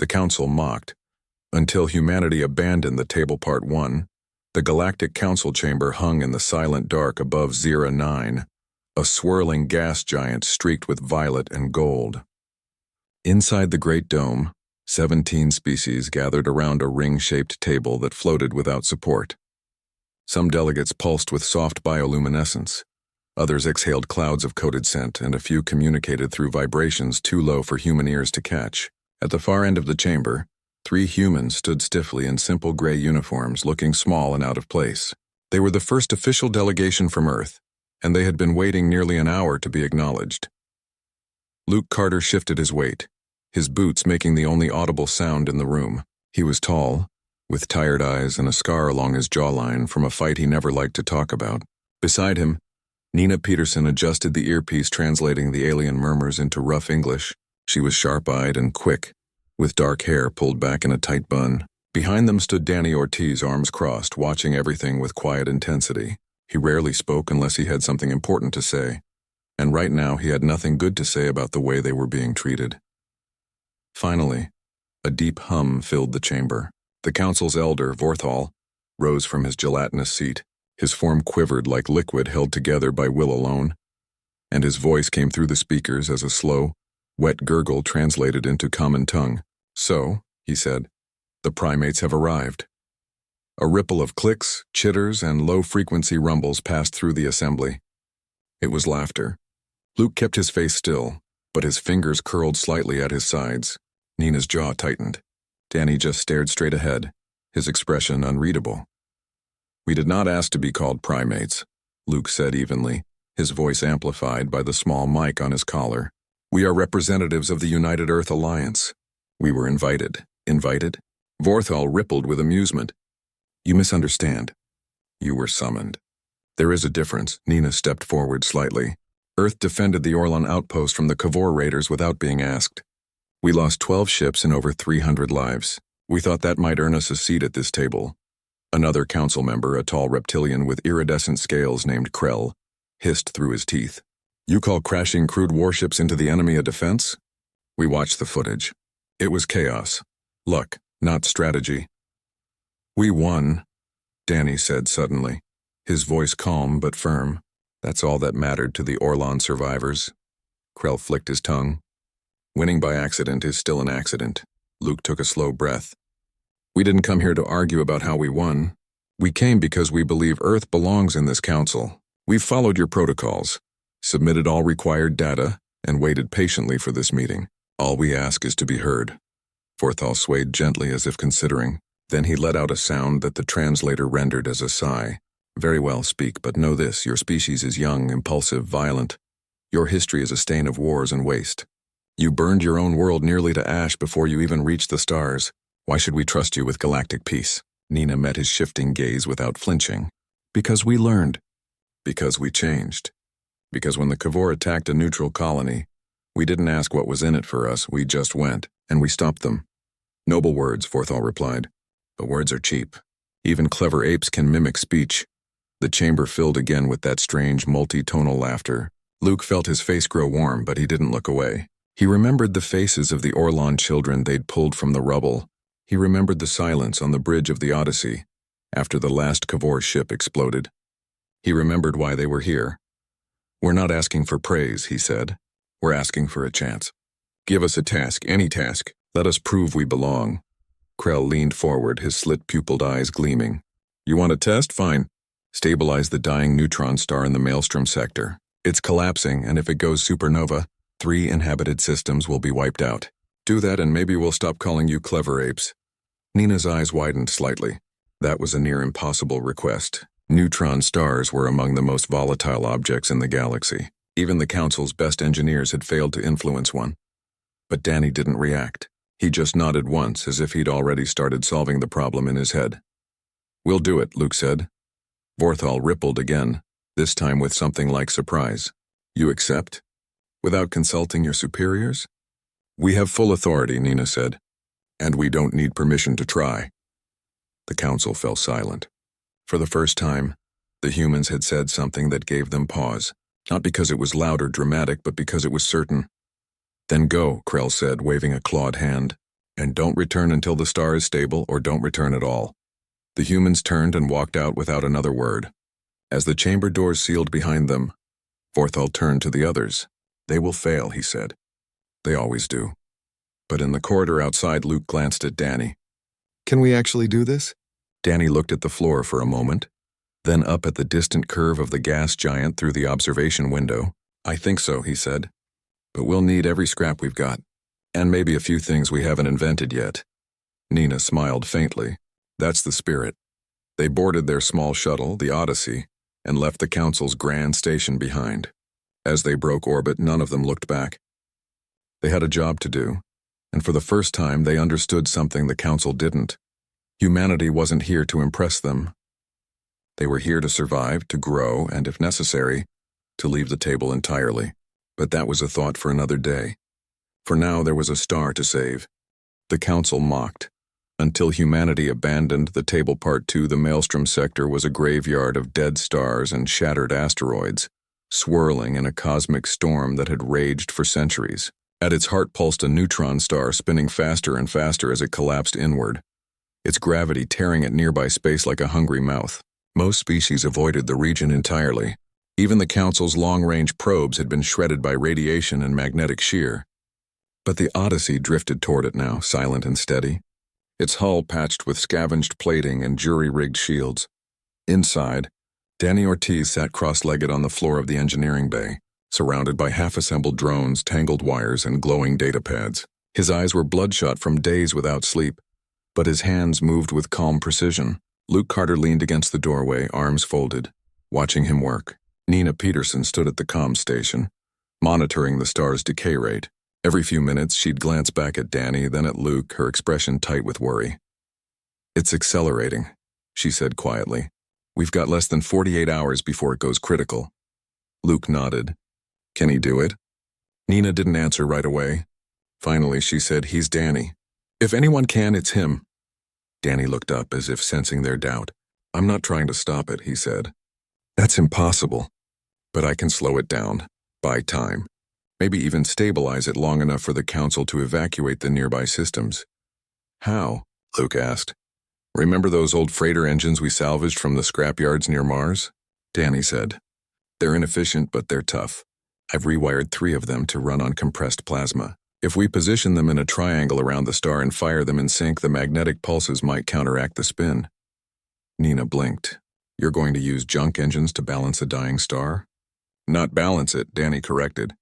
The council mocked. Until humanity abandoned the table part 1, the Galactic Council chamber hung in the silent dark above Zera 9, a swirling gas giant streaked with violet and gold. Inside the Great Dome, 17 species gathered around a ring-shaped table that floated without support. Some delegates pulsed with soft bioluminescence. Others exhaled clouds of coated scent, and a few communicated through vibrations too low for human ears to catch. At the far end of the chamber, 3 humans stood stiffly in simple gray uniforms, looking small and out of place. They were the first official delegation from Earth, and they had been waiting nearly an hour to be acknowledged. Luke Carter shifted his weight, his boots making the only audible sound in the room. He was tall, with tired eyes and a scar along his jawline from a fight he never liked to talk about. Beside him, Nina Peterson adjusted the earpiece, translating the alien murmurs into rough English. She was sharp-eyed and quick, with dark hair pulled back in a tight bun. Behind them stood Danny Ortiz, arms crossed, watching everything with quiet intensity. He rarely spoke unless he had something important to say, and right now he had nothing good to say about the way they were being treated. Finally, a deep hum filled the chamber. The council's elder, Vorthal, rose from his gelatinous seat. His form quivered like liquid held together by will alone, and his voice came through the speakers as a slow, wet gurgle translated into common tongue. "So," he said, "the primates have arrived." A ripple of clicks, chitters, and low-frequency rumbles passed through the assembly. It was laughter. Luke kept his face still, but his fingers curled slightly at his sides. Nina's jaw tightened. Danny just stared straight ahead, his expression unreadable. "We did not ask to be called primates," Luke said evenly, his voice amplified by the small mic on his collar. "We are representatives of the United Earth Alliance. We were invited." "Invited?" Vorthal rippled with amusement. "You misunderstand. You were summoned." "There is a difference." Nina stepped forward slightly. "Earth defended the Orlan outpost from the Kavor raiders without being asked. We lost 12 ships and over 300 lives. We thought that might earn us a seat at this table." Another council member, a tall reptilian with iridescent scales named Krell, hissed through his teeth. "You call crashing crude warships into the enemy a defense?" We watched the footage. It was chaos. Luck, not strategy. "We won," Danny said suddenly, his voice calm but firm. "That's all that mattered to the Orlan survivors." Krell flicked his tongue. "Winning by accident is still an accident." Luke took a slow breath. "We didn't come here to argue about how we won. We came because we believe Earth belongs in this council. We've followed your protocols, submitted all required data, and waited patiently for this meeting. All we ask is to be heard." Vorthal swayed gently as if considering. Then he let out a sound that the translator rendered as a sigh. "Very well, speak, but know this: your species is young, impulsive, violent. Your history is a stain of wars and waste. You burned your own world nearly to ash before you even reached the stars. Why should we trust you with galactic peace?" Nina met his shifting gaze without flinching. "Because we learned. Because we changed. Because when the Kavor attacked a neutral colony, we didn't ask what was in it for us, we just went, and we stopped them." "Noble words," Vorthal replied. "But words are cheap. Even clever apes can mimic speech." The chamber filled again with that strange multi-tonal laughter. Luke felt his face grow warm, but he didn't look away. He remembered the faces of the Orlan children they'd pulled from the rubble. He remembered the silence on the bridge of the Odyssey, after the last Kavor ship exploded. He remembered why they were here. "We're not asking for praise," he said. "We're asking for a chance. Give us a task, any task. Let us prove we belong." Krell leaned forward, his slit-pupiled eyes gleaming. "You want a test? Fine. Stabilize the dying neutron star in the Maelstrom sector. It's collapsing, and if it goes supernova, 3 inhabited systems will be wiped out. Do that and maybe we'll stop calling you clever apes." Nina's eyes widened slightly. That was a near impossible request. Neutron stars were among the most volatile objects in the galaxy. Even the Council's best engineers had failed to influence one. But Danny didn't react. He just nodded once, as if he'd already started solving the problem in his head. "We'll do it," Luke said. Vorthal rippled again, this time with something like surprise. "You accept? Without consulting your superiors?" "We have full authority," Nina said. "And we don't need permission to try." The council fell silent. For the first time, the humans had said something that gave them pause, not because it was loud or dramatic, but because it was certain. "Then go," Krell said, waving a clawed hand. And don't return until the star is stable, or don't return at all." The humans turned and walked out without another word. As the chamber doors sealed behind them, Forthal turned to the others. "They will fail," he said. "They always do." But in the corridor outside, Luke glanced at Danny. "Can we actually do this?" Danny looked at the floor for a moment, then up at the distant curve of the gas giant through the observation window. "I think so," he said. "But we'll need every scrap we've got. And maybe a few things we haven't invented yet." Nina smiled faintly. "That's the spirit." They boarded their small shuttle, the Odyssey, and left the Council's grand station behind. As they broke orbit, none of them looked back. They had a job to do, and for the first time they understood something the Council didn't. Humanity wasn't here to impress them. They were here to survive, to grow, and if necessary, to leave the table entirely. But that was a thought for another day. For now there was a star to save. The Council mocked. Until humanity abandoned the table part 2, the Maelstrom sector was a graveyard of dead stars and shattered asteroids, swirling in a cosmic storm that had raged for centuries. At its heart pulsed a neutron star spinning faster and faster as it collapsed inward, its gravity tearing at nearby space like a hungry mouth. Most species avoided the region entirely. Even the Council's long-range probes had been shredded by radiation and magnetic shear. But the Odyssey drifted toward it now, silent and steady, its hull patched with scavenged plating and jury-rigged shields. Inside, Danny Ortiz sat cross-legged on the floor of the engineering bay, surrounded by half-assembled drones, tangled wires, and glowing data pads. His eyes were bloodshot from days without sleep, but his hands moved with calm precision. Luke Carter leaned against the doorway, arms folded, watching him work. Nina Peterson stood at the comm station, monitoring the star's decay rate. Every few minutes, she'd glance back at Danny, then at Luke, her expression tight with worry. "It's accelerating," she said quietly. "We've got less than 48 hours before it goes critical." Luke nodded. "Can he do it?" Nina didn't answer right away. Finally, she said, "He's Danny. If anyone can, it's him." Danny looked up as if sensing their doubt. "I'm not trying to stop it," he said. "That's impossible. But I can slow it down. Buy time. Maybe even stabilize it long enough for the Council to evacuate the nearby systems." "How?" Luke asked. "Remember those old freighter engines we salvaged from the scrapyards near Mars?" Danny said. "They're inefficient, but they're tough. I've rewired 3 of them to run on compressed plasma. If we position them in a triangle around the star and fire them in sync, the magnetic pulses might counteract the spin." Nina blinked. "You're going to use junk engines to balance a dying star?" "Not balance it," Danny corrected.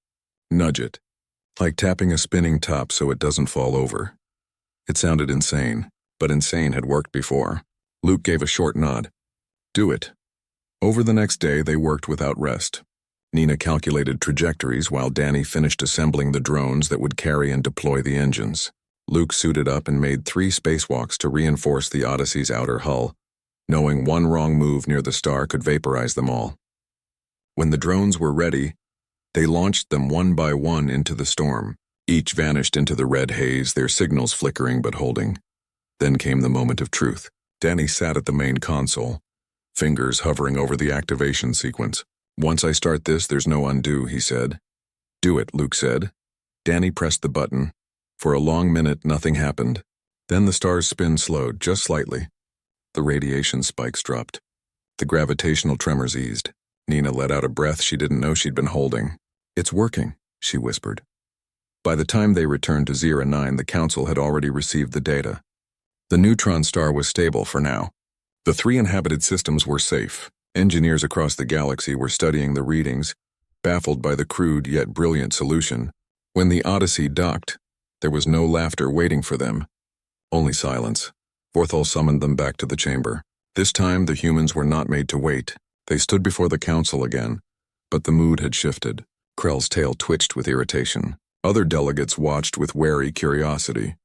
"Nudge it. Like tapping a spinning top so it doesn't fall over." It sounded insane, but insane had worked before. Luke gave a short nod. "Do it." Over the next day, they worked without rest. Nina calculated trajectories while Danny finished assembling the drones that would carry and deploy the engines. Luke suited up and made 3 spacewalks to reinforce the Odyssey's outer hull, knowing one wrong move near the star could vaporize them all. When the drones were ready, they launched them one by one into the storm. Each vanished into the red haze, their signals flickering but holding. Then came the moment of truth. Danny sat at the main console, fingers hovering over the activation sequence. "Once I start this, there's no undo," he said. "Do it," Luke said. Danny pressed the button. For a long minute, nothing happened. Then the star's spin slowed, just slightly. The radiation spikes dropped. The gravitational tremors eased. Nina let out a breath she didn't know she'd been holding. "It's working," she whispered. By the time they returned to 09, the Council had already received the data. The neutron star was stable for now. The 3 inhabited systems were safe. Engineers across the galaxy were studying the readings, baffled by the crude yet brilliant solution. When the Odyssey docked, there was no laughter waiting for them, only silence. Forthal summoned them back to the chamber. This time, the humans were not made to wait. They stood before the Council again, but the mood had shifted. Krell's tail twitched with irritation. Other delegates watched with wary curiosity.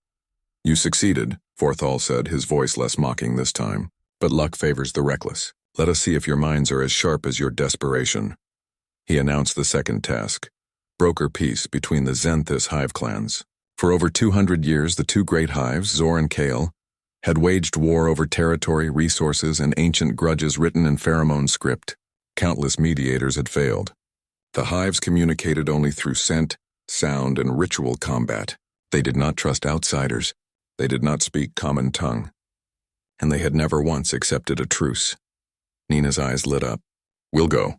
"You succeeded," Forthal said, his voice less mocking this time. "But luck favors the reckless. Let us see if your minds are as sharp as your desperation." He announced the second task: broker peace between the Zenthis hive clans. For over 200 years, the 2 great hives, Zor and Kale, had waged war over territory, resources, and ancient grudges written in pheromone script. Countless mediators had failed. The hives communicated only through scent, sound, and ritual combat. They did not trust outsiders. They did not speak common tongue, and they had never once accepted a truce. Nina's eyes lit up. We'll go.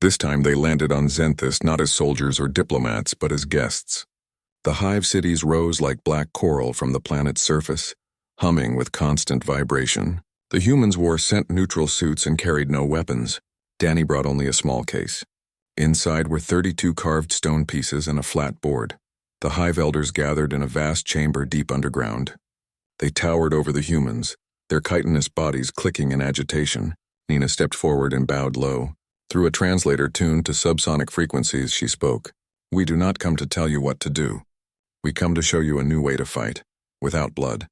This time they landed on Zenthis not as soldiers or diplomats, but as guests. The hive cities rose like black coral from the planet's surface, humming with constant vibration. The humans wore scent-neutral suits and carried no weapons. Danny brought only a small case. Inside were 32 carved stone pieces and a flat board. The hive elders gathered in a vast chamber deep underground. They towered over the humans, their chitinous bodies clicking in agitation. Nina stepped forward and bowed low. Through a translator tuned to subsonic frequencies, she spoke. We do not come to tell you what to do. We come to show you a new way to fight, without blood.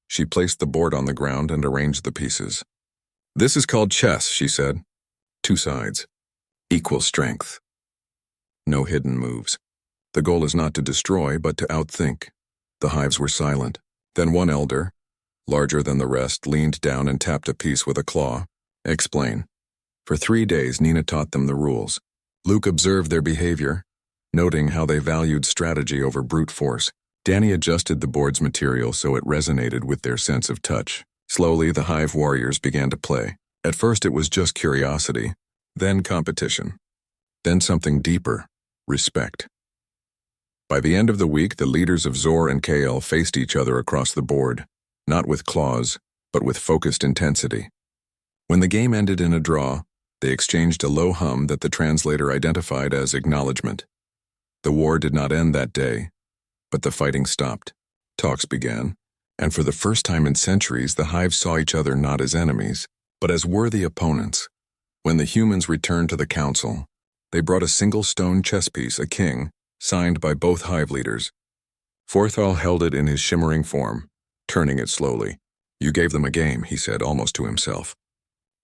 She placed the board on the ground and arranged the pieces. This is called chess, she said. 2 sides. Equal strength. No hidden moves. The goal is not to destroy, but to outthink. The hives were silent. Then one elder, larger than the rest, leaned down and tapped a piece with a claw. Explain. For 3 days, Nina taught them the rules. Luke observed their behavior, noting how they valued strategy over brute force. Danny adjusted the board's material so it resonated with their sense of touch. Slowly, the hive warriors began to play. At first, it was just curiosity, then competition, then something deeper, respect. By the end of the week, the leaders of Zor and KL faced each other across the board, not with claws, but with focused intensity. When the game ended in a draw, they exchanged a low hum that the translator identified as acknowledgement. The war did not end that day, but the fighting stopped. Talks began, and for the first time in centuries, the hives saw each other not as enemies, but as worthy opponents. When the humans returned to the council, they brought a single stone chess piece, a king, signed by both hive leaders. Vorthal held it in his shimmering form, turning it slowly. You gave them a game, he said, almost to himself.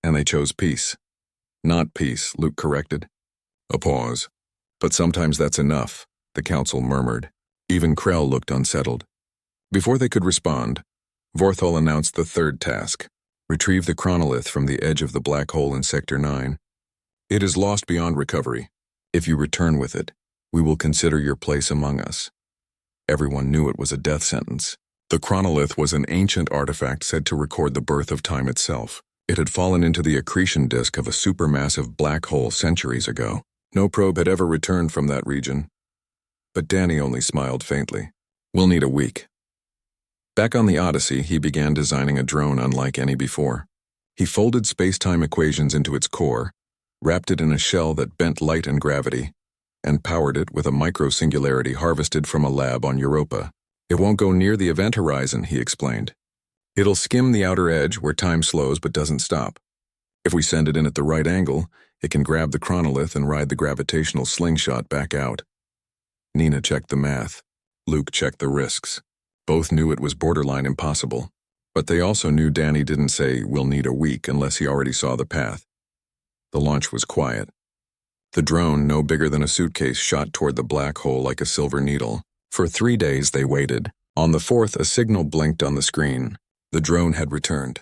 And they chose peace. Not peace, Luke corrected. A pause. But sometimes that's enough, the council murmured. Even Krell looked unsettled. Before they could respond, Vorthal announced the third task. Retrieve the chronolith from the edge of the black hole in Sector 9. It is lost beyond recovery. If you return with it, we will consider your place among us. Everyone knew it was a death sentence. The chronolith was an ancient artifact said to record the birth of time itself. It had fallen into the accretion disk of a supermassive black hole centuries ago. No probe had ever returned from that region. But Danny only smiled faintly. We'll need a week. Back on the Odyssey, he began designing a drone unlike any before. He folded space-time equations into its core, wrapped it in a shell that bent light and gravity, and powered it with a micro-singularity harvested from a lab on Europa. It won't go near the event horizon, he explained. It'll skim the outer edge where time slows but doesn't stop. If we send it in at the right angle, it can grab the chronolith and ride the gravitational slingshot back out. Nina checked the math. Luke checked the risks. Both knew it was borderline impossible, but they also knew Danny didn't say, we'll need a week, unless he already saw the path. The launch was quiet. The drone, no bigger than a suitcase, shot toward the black hole like a silver needle. For 3 days they waited. On the 4th, a signal blinked on the screen. The drone had returned.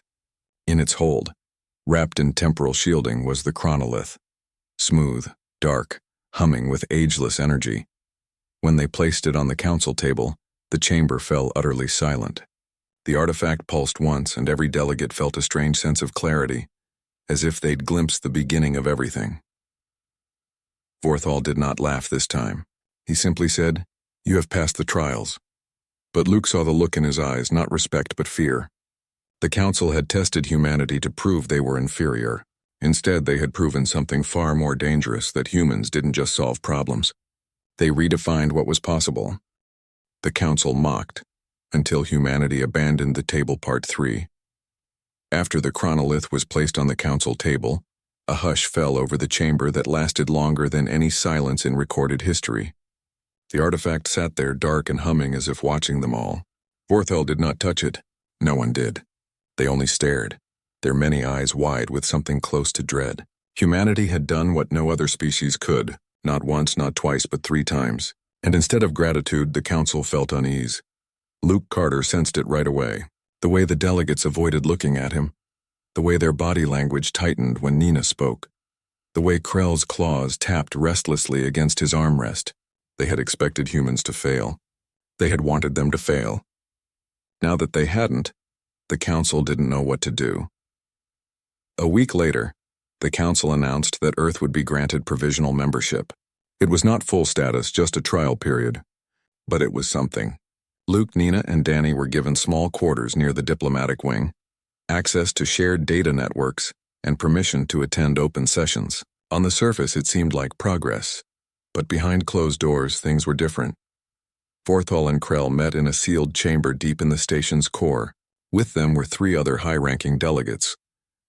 In its hold, wrapped in temporal shielding, was the chronolith. Smooth, dark, humming with ageless energy. When they placed it on the council table, the chamber fell utterly silent. The artifact pulsed once, and every delegate felt a strange sense of clarity, as if they'd glimpsed the beginning of everything. Vorthal did not laugh this time. He simply said, You have passed the trials. But Luke saw the look in his eyes, not respect but fear. The council had tested humanity to prove they were inferior. Instead, they had proven something far more dangerous, that humans didn't just solve problems. They redefined what was possible. The council mocked, until humanity abandoned the table part 3. After the chronolith was placed on the council table, a hush fell over the chamber that lasted longer than any silence in recorded history. The artifact sat there dark and humming as if watching them all. Vorthal did not touch it. No one did. They only stared, their many eyes wide with something close to dread. Humanity had done what no other species could, not once, not twice, but 3 times. And instead of gratitude, the council felt unease. Luke Carter sensed it right away, the way the delegates avoided looking at him, the way their body language tightened when Nina spoke, the way Krell's claws tapped restlessly against his armrest. They had expected humans to fail. They had wanted them to fail. Now that they hadn't, the council didn't know what to do. A week later, the council announced that Earth would be granted provisional membership. It was not full status, just a trial period. But it was something. Luke, Nina, and Danny were given small quarters near the diplomatic wing, access to shared data networks, and permission to attend open sessions. On the surface, it seemed like progress. But behind closed doors, things were different. Forthal and Krell met in a sealed chamber deep in the station's core. With them were 3 other high-ranking delegates,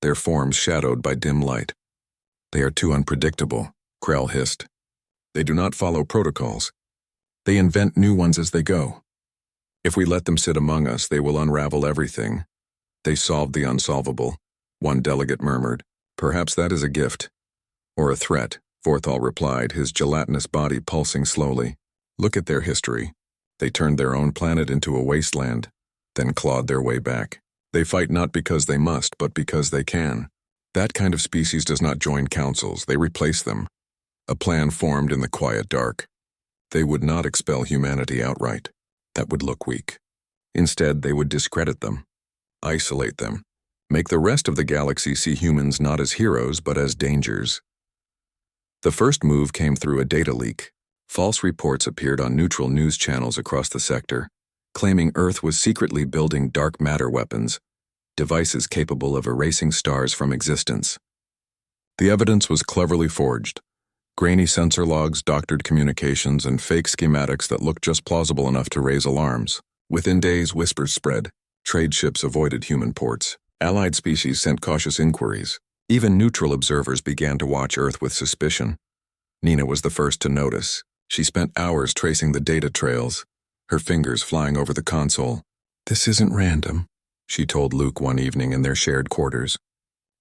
their forms shadowed by dim light. "They are too unpredictable," Krell hissed. "They do not follow protocols. They invent new ones as they go. If we let them sit among us, they will unravel everything. They solved the unsolvable," one delegate murmured. "Perhaps that is a gift." "Or a threat," Forthal replied, his gelatinous body pulsing slowly. "Look at their history. They turned their own planet into a wasteland, then clawed their way back. They fight not because they must, but because they can. That kind of species does not join councils, they replace them. A plan formed in the quiet dark. They would not expel humanity outright. That would look weak. Instead, they would discredit them, isolate them, make the rest of the galaxy see humans not as heroes, but as dangers." The first move came through a data leak. False reports appeared on neutral news channels across the sector, claiming Earth was secretly building dark matter weapons, devices capable of erasing stars from existence. The evidence was cleverly forged. Grainy sensor logs, doctored communications, and fake schematics that looked just plausible enough to raise alarms. Within days, whispers spread. Trade ships avoided human ports. Allied species sent cautious inquiries. Even neutral observers began to watch Earth with suspicion. Nina was the first to notice. She spent hours tracing the data trails, her fingers flying over the console. "This isn't random," she told Luke one evening in their shared quarters.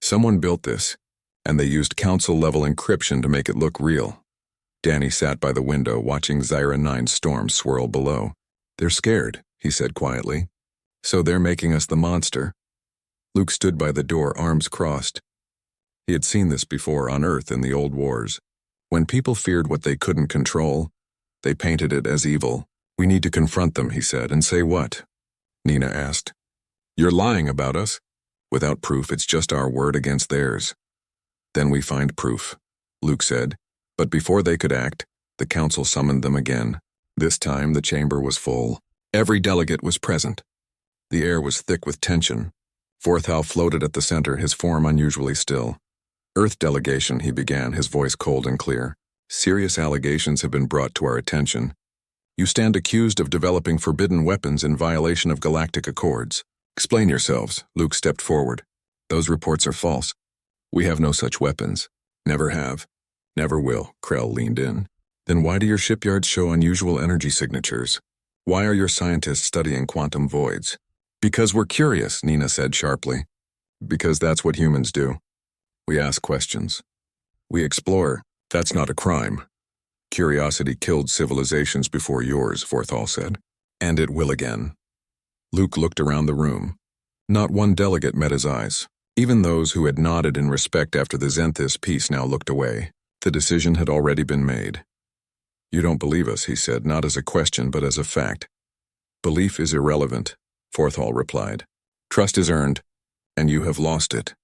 "Someone built this, and they used council-level encryption to make it look real." Danny sat by the window watching Zyra 9's storm swirl below. "They're scared," he said quietly. "So they're making us the monster." Luke stood by the door, arms crossed. He had seen this before on Earth in the old wars. When people feared what they couldn't control, they painted it as evil. "We need to confront them," he said. "And say what?" Nina asked. "You're lying about us." "Without proof, it's just our word against theirs." "Then we find proof," Luke said. But before they could act, the council summoned them again. This time the chamber was full. Every delegate was present. The air was thick with tension. Forthal floated at the center, his form unusually still. "Earth delegation," he began, his voice cold and clear. "Serious allegations have been brought to our attention. You stand accused of developing forbidden weapons in violation of galactic accords. Explain yourselves." Luke stepped forward. "Those reports are false. We have no such weapons. Never have. Never will." Krell leaned in. "Then why do your shipyards show unusual energy signatures? Why are your scientists studying quantum voids?" "Because we're curious," Nina said sharply. "Because that's what humans do. We ask questions. We explore. That's not a crime. Curiosity killed civilizations before yours," Forthal said. "And it will again." Luke looked around the room. Not one delegate met his eyes. Even those who had nodded in respect after the Zenthis peace now looked away. The decision had already been made. "You don't believe us," he said, not as a question but as a fact. "Belief is irrelevant," Forthal replied. "Trust is earned, and you have lost it."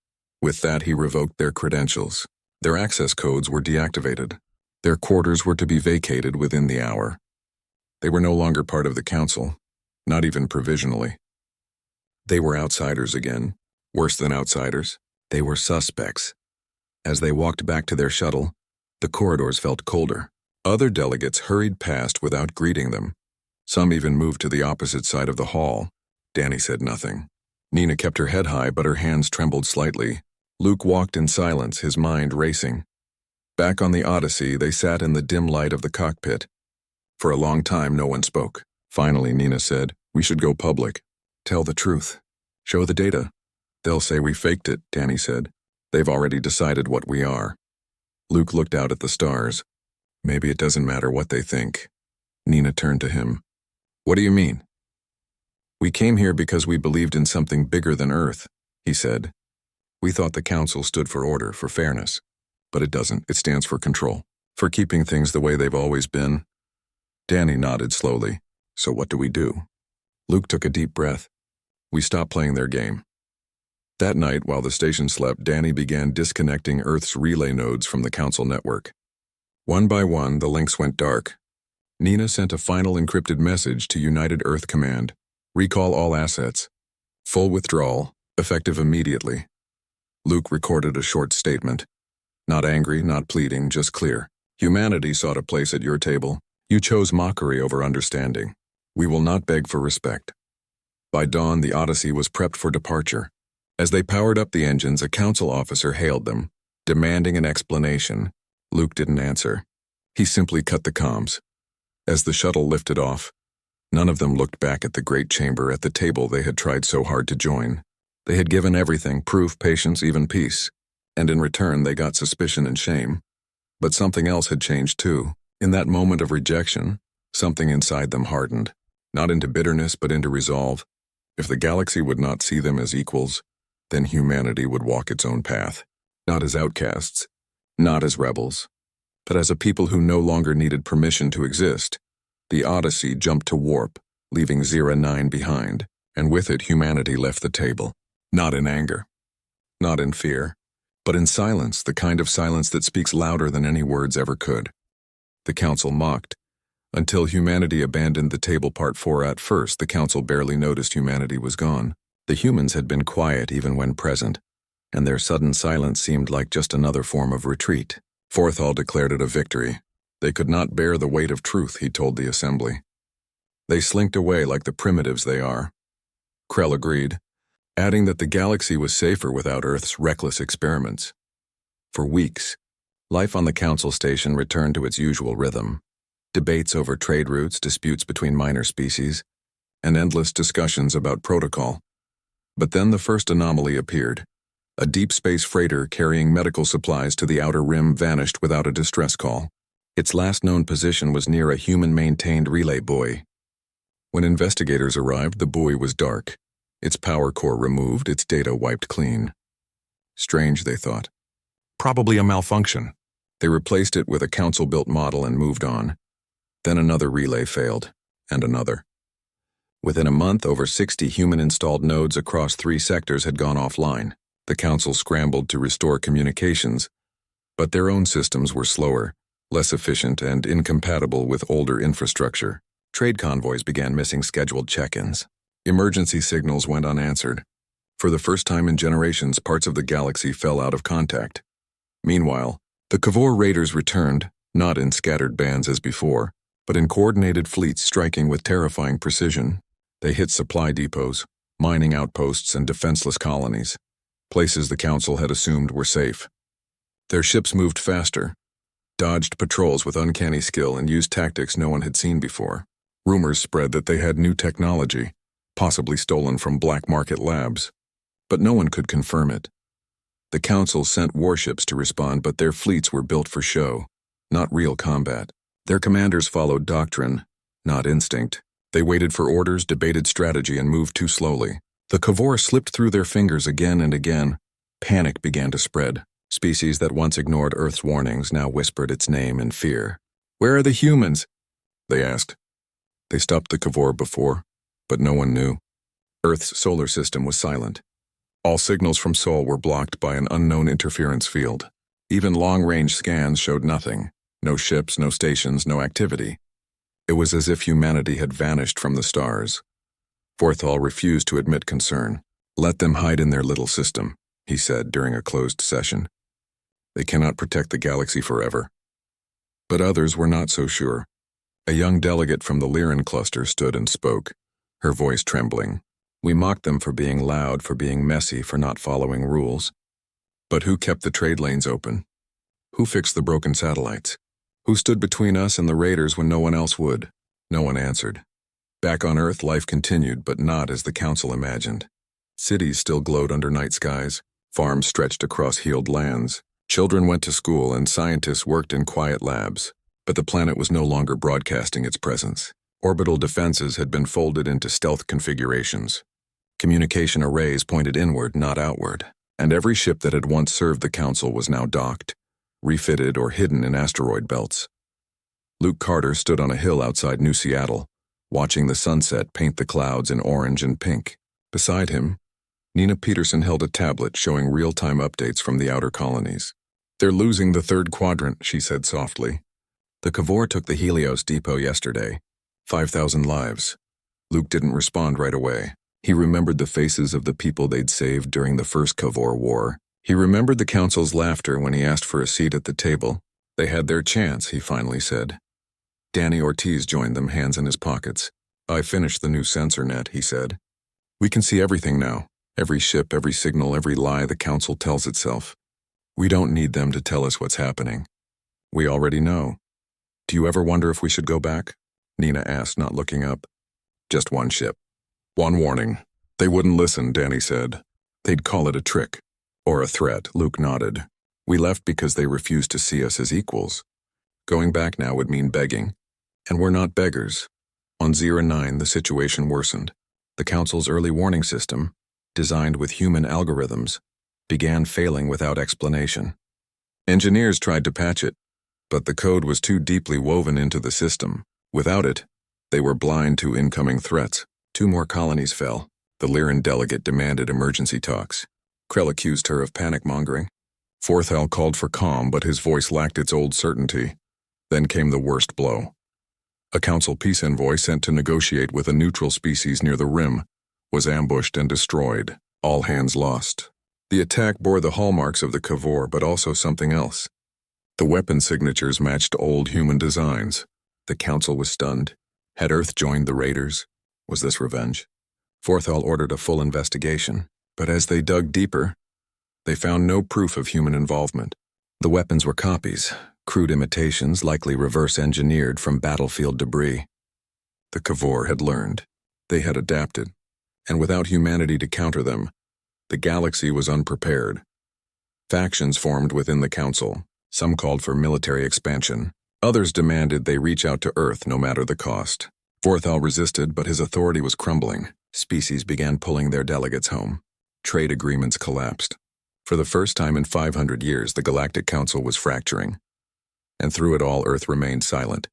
With that, he revoked their credentials. Their access codes were deactivated. Their quarters were to be vacated within the hour. They were no longer part of the council, not even provisionally. They were outsiders again. Worse than outsiders, they were suspects. As they walked back to their shuttle, the corridors felt colder. Other delegates hurried past without greeting them. Some even moved to the opposite side of the hall. Danny said nothing. Nina kept her head high, but her hands trembled slightly. Luke walked in silence, his mind racing. Back on the Odyssey, they sat in the dim light of the cockpit. For a long time, no one spoke. Finally, Nina said, "We should go public. Tell the truth. Show the data." "They'll say we faked it," Danny said. "They've already decided what we are." Luke looked out at the stars. "Maybe it doesn't matter what they think." Nina turned to him. "What do you mean?" "We came here because we believed in something bigger than Earth," he said. "We thought the council stood for order, for fairness. But it doesn't. It stands for control. For keeping things the way they've always been." Danny nodded slowly. "So what do we do?" Luke took a deep breath. We stopped playing their game. That night, while the station slept, Danny began disconnecting Earth's relay nodes from the Council network. One by one, the links went dark. Nina sent a final encrypted message to United Earth Command. Recall all assets. Full withdrawal, effective immediately. Luke recorded a short statement. Not angry, not pleading, just clear. Humanity sought a place at your table. You chose mockery over understanding. We will not beg for respect. By dawn, the Odyssey was prepped for departure. As they powered up the engines, a council officer hailed them, demanding an explanation. Luke didn't answer. He simply cut the comms. As the shuttle lifted off, none of them looked back at the great chamber, at the table they had tried so hard to join. They had given everything, proof, patience, even peace. And in return, they got suspicion and shame. But something else had changed too. In that moment of rejection, something inside them hardened. Not into bitterness, but into resolve. If the galaxy would not see them as equals, then humanity would walk its own path. Not as outcasts, not as rebels, but as a people who no longer needed permission to exist. The Odyssey jumped to warp, leaving 09 behind, and with it humanity left the table. Not in anger, not in fear, but in silence, the kind of silence that speaks louder than any words ever could. The Council mocked, until humanity abandoned the table. Part 4. At first, the Council barely noticed humanity was gone. The humans had been quiet even when present, and their sudden silence seemed like just another form of retreat. Forthall declared it a victory. They could not bear the weight of truth, he told the assembly. They slinked away like the primitives they are. Krell agreed, adding that the galaxy was safer without Earth's reckless experiments. For weeks, life on the Council station returned to its usual rhythm. Debates over trade routes, disputes between minor species, and endless discussions about protocol. But then the first anomaly appeared. A deep space freighter carrying medical supplies to the outer rim vanished without a distress call. Its last known position was near a human-maintained relay buoy. When investigators arrived, the buoy was dark, its power core removed, its data wiped clean. Strange, they thought. Probably a malfunction. They replaced it with a Council-built model and moved on. Then another relay failed, and another. Within a month, over 60 human-installed nodes across 3 sectors had gone offline. The Council scrambled to restore communications, but their own systems were slower, less efficient, and incompatible with older infrastructure. Trade convoys began missing scheduled check-ins. Emergency signals went unanswered. For the first time in generations, parts of the galaxy fell out of contact. Meanwhile, the Kavor raiders returned, not in scattered bands as before, but in coordinated fleets striking with terrifying precision. They hit supply depots, mining outposts, and defenseless colonies, places the Council had assumed were safe. Their ships moved faster, dodged patrols with uncanny skill, and used tactics no one had seen before. Rumors spread that they had new technology, possibly stolen from black market labs, but no one could confirm it. The Council sent warships to respond, but their fleets were built for show, not real combat. Their commanders followed doctrine, not instinct. They waited for orders, debated strategy, and moved too slowly. The Kavor slipped through their fingers again and again. Panic began to spread. Species that once ignored Earth's warnings now whispered its name in fear. "Where are the humans?" they asked. They stopped the Kavor before, but no one knew. Earth's solar system was silent. All signals from Sol were blocked by an unknown interference field. Even long-range scans showed nothing. No ships, no stations, no activity. It was as if humanity had vanished from the stars. Forthall refused to admit concern. "Let them hide in their little system," he said during a closed session. "They cannot protect the galaxy forever." But others were not so sure. A young delegate from the Lyran cluster stood and spoke, her voice trembling. "We mocked them for being loud, for being messy, for not following rules. But who kept the trade lanes open? Who fixed the broken satellites? Who stood between us and the raiders when no one else would?" No one answered. Back on Earth, life continued, but not as the Council imagined. Cities still glowed under night skies. Farms stretched across healed lands. Children went to school, and scientists worked in quiet labs. But the planet was no longer broadcasting its presence. Orbital defenses had been folded into stealth configurations. Communication arrays pointed inward, not outward. And every ship that had once served the Council was now docked, refitted, or hidden in asteroid belts. Luke Carter stood on a hill outside New Seattle, watching the sunset paint the clouds in orange and pink. Beside him, Nina Peterson held a tablet showing real-time updates from the outer colonies. "They're losing the third quadrant," she said softly. "The Cavor took the Helios depot yesterday. 5,000 lives." Luke didn't respond right away. He remembered the faces of the people they'd saved during the first Cavor War. He remembered the Council's laughter when he asked for a seat at the table. They had their chance, he finally said. Danny Ortiz joined them, hands in his pockets. "I finished the new sensor net," he said. "We can see everything now. Every ship, every signal, every lie the Council tells itself. We don't need them to tell us what's happening. We already know." "Do you ever wonder if we should go back?" Nina asked, not looking up. "Just one ship. One warning." "They wouldn't listen," Danny said. "They'd call it a trick. Or a threat," Luke nodded. "We left because they refused to see us as equals. Going back now would mean begging. And we're not beggars." On 09, the situation worsened. The Council's early warning system, designed with human algorithms, began failing without explanation. Engineers tried to patch it, but the code was too deeply woven into the system. Without it, they were blind to incoming threats. 2 more colonies fell. The Lyran delegate demanded emergency talks. Krell accused her of panic-mongering. Forthal called for calm, but his voice lacked its old certainty. Then came the worst blow. A Council peace envoy sent to negotiate with a neutral species near the rim was ambushed and destroyed. All hands lost. The attack bore the hallmarks of the Cavor, but also something else. The weapon signatures matched old human designs. The Council was stunned. Had Earth joined the raiders? Was this revenge? Forthal ordered a full investigation, but as they dug deeper, they found no proof of human involvement. The weapons were copies, crude imitations likely reverse-engineered from battlefield debris. The Cavor had learned. They had adapted. And without humanity to counter them, the galaxy was unprepared. Factions formed within the Council. Some called for military expansion. Others demanded they reach out to Earth no matter the cost. Forthal resisted, but his authority was crumbling. Species began pulling their delegates home. Trade agreements collapsed. For the first time in 500 years, the Galactic Council was fracturing. And through it all, Earth remained silent.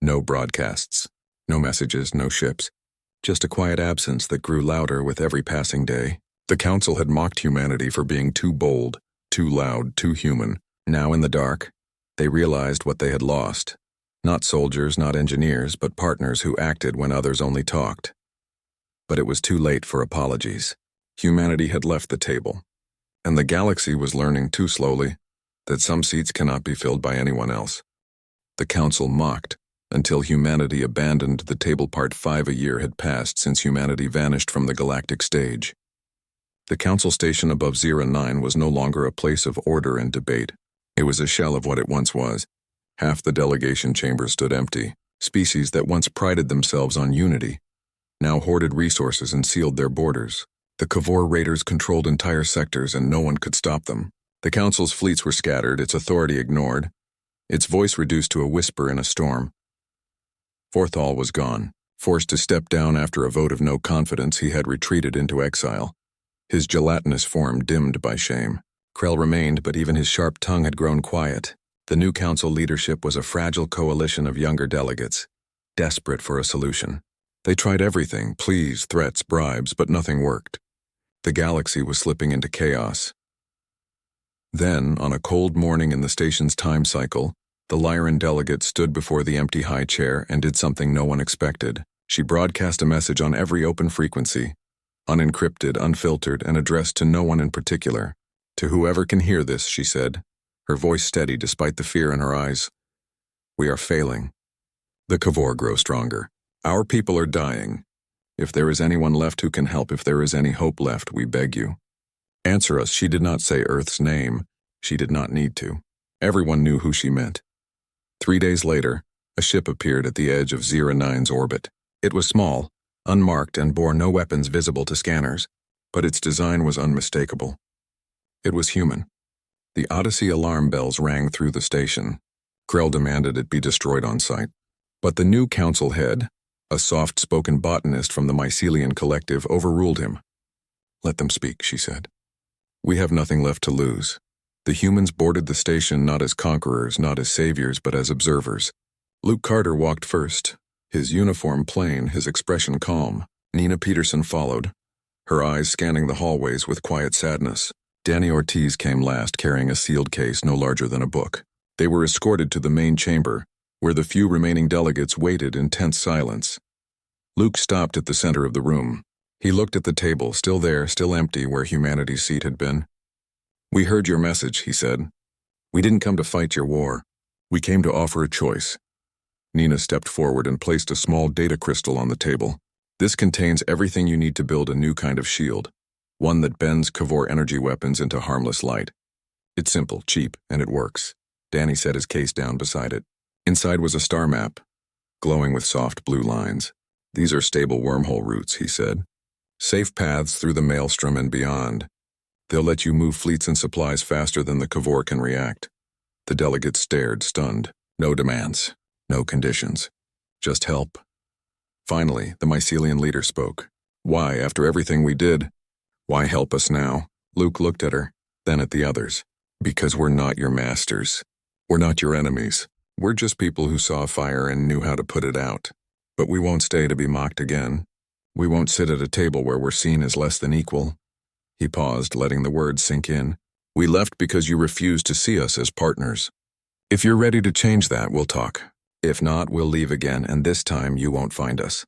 No broadcasts, no messages, no ships. Just a quiet absence that grew louder with every passing day. The Council had mocked humanity for being too bold, too loud, too human. Now in the dark, they realized what they had lost. Not soldiers, not engineers, but partners who acted when others only talked. But it was too late for apologies. Humanity had left the table. And the galaxy was learning too slowly that some seats cannot be filled by anyone else. The Council mocked until humanity abandoned the table. Part 5. A year had passed since humanity vanished from the galactic stage. The Council station above 09 was no longer a place of order and debate. It was a shell of what it once was. Half the delegation chamber stood empty. Species that once prided themselves on unity now hoarded resources and sealed their borders. The Cavor raiders controlled entire sectors and no one could stop them. The Council's fleets were scattered, its authority ignored, its voice reduced to a whisper in a storm. Forthal was gone. Forced to step down after a vote of no confidence, he had retreated into exile, his gelatinous form dimmed by shame. Krell remained, but even his sharp tongue had grown quiet. The new Council leadership was a fragile coalition of younger delegates, desperate for a solution. They tried everything, pleas, threats, bribes, but nothing worked. The galaxy was slipping into chaos. Then, on a cold morning in the station's time cycle, the Lyran delegate stood before the empty high chair and did something no one expected. She broadcast a message on every open frequency, unencrypted, unfiltered, and addressed to no one in particular. "To whoever can hear this," she said, her voice steady despite the fear in her eyes. "We are failing. The Cavor grow stronger. Our people are dying. If there is anyone left who can help, if there is any hope left, we beg you. Answer us." She did not say Earth's name. She did not need to. Everyone knew who she meant. 3 days later, a ship appeared at the edge of 09's orbit. It was small, unmarked, and bore no weapons visible to scanners, but its design was unmistakable. It was human. The Odyssey alarm bells rang through the station. Krell demanded it be destroyed on sight. But the new Council head, a soft-spoken botanist from the Mycelian Collective, overruled him. "Let them speak," she said. "We have nothing left to lose." The humans boarded the station not as conquerors, not as saviors, but as observers. Luke Carter walked first, his uniform plain, his expression calm. Nina Peterson followed, her eyes scanning the hallways with quiet sadness. Danny Ortiz came last, carrying a sealed case no larger than a book. They were escorted to the main chamber, where the few remaining delegates waited in tense silence. Luke stopped at the center of the room. He looked at the table, still there, still empty, where humanity's seat had been. "We heard your message," he said. "We didn't come to fight your war. We came to offer a choice." Nina stepped forward and placed a small data crystal on the table. "This contains everything you need to build a new kind of shield, one that bends Kavor energy weapons into harmless light. It's simple, cheap, and it works." Danny set his case down beside it. Inside was a star map, glowing with soft blue lines. "These are stable wormhole routes," he said. "Safe paths through the maelstrom and beyond. They'll let you move fleets and supplies faster than the Kavor can react." The delegates stared, stunned. No demands, no conditions. Just help. Finally, the mycelian leader spoke. "Why, after everything we did, why help us now?" Luke looked at her, then at the others. "Because we're not your masters. We're not your enemies. We're just people who saw fire and knew how to put it out. But we won't stay to be mocked again. We won't sit at a table where we're seen as less than equal." He paused, letting the words sink in. "We left because you refused to see us as partners. If you're ready to change that, we'll talk. If not, we'll leave again, and this time you won't find us."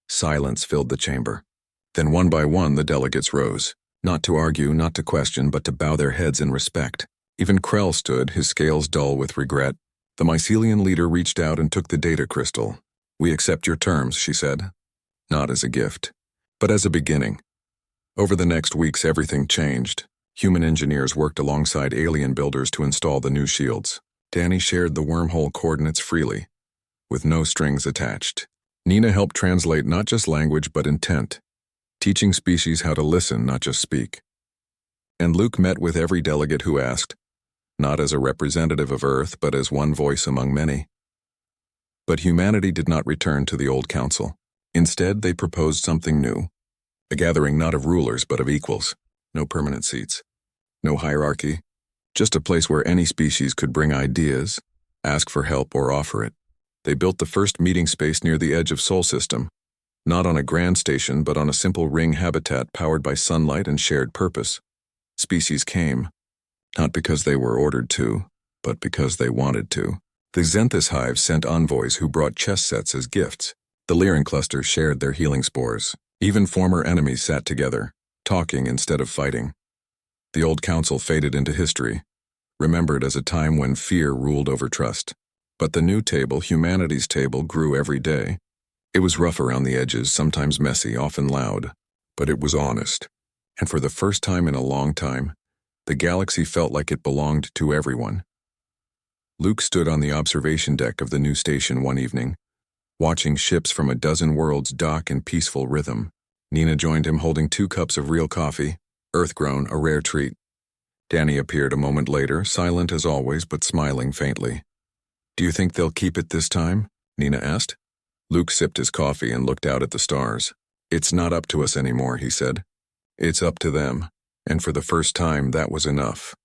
Silence filled the chamber. Then one by one the delegates rose, not to argue, not to question, but to bow their heads in respect. Even Krell stood, his scales dull with regret. The mycelian leader reached out and took the data crystal. "We accept your terms," she said. Not as a gift, but as a beginning. Over the next weeks, everything changed. Human engineers worked alongside alien builders to install the new shields. Danny shared the wormhole coordinates freely, with no strings attached. Nina helped translate not just language but intent, teaching species how to listen, not just speak. And Luke met with every delegate who asked, not as a representative of Earth, but as one voice among many. But humanity did not return to the old council. Instead, they proposed something new, a gathering not of rulers but of equals. No permanent seats, no hierarchy, just a place where any species could bring ideas, ask for help, or offer it. They built the first meeting space near the edge of Sol System, not on a grand station but on a simple ring habitat powered by sunlight and shared purpose. Species came, not because they were ordered to, but because they wanted to. The Xanthus hive sent envoys who brought chess sets as gifts. The Lyran cluster shared their healing spores. Even former enemies sat together, talking instead of fighting. The old council faded into history, remembered as a time when fear ruled over trust. But the new table, humanity's table, grew every day. It was rough around the edges, sometimes messy, often loud, but it was honest. And for the first time in a long time, the galaxy felt like it belonged to everyone. Luke stood on the observation deck of the new station one evening, watching ships from a dozen worlds dock in peaceful rhythm. Nina joined him holding 2 cups of real coffee, earth-grown, a rare treat. Danny appeared a moment later, silent as always, but smiling faintly. "Do you think they'll keep it this time?" Nina asked. Luke sipped his coffee and looked out at the stars. "It's not up to us anymore," he said. "It's up to them." And for the first time, that was enough.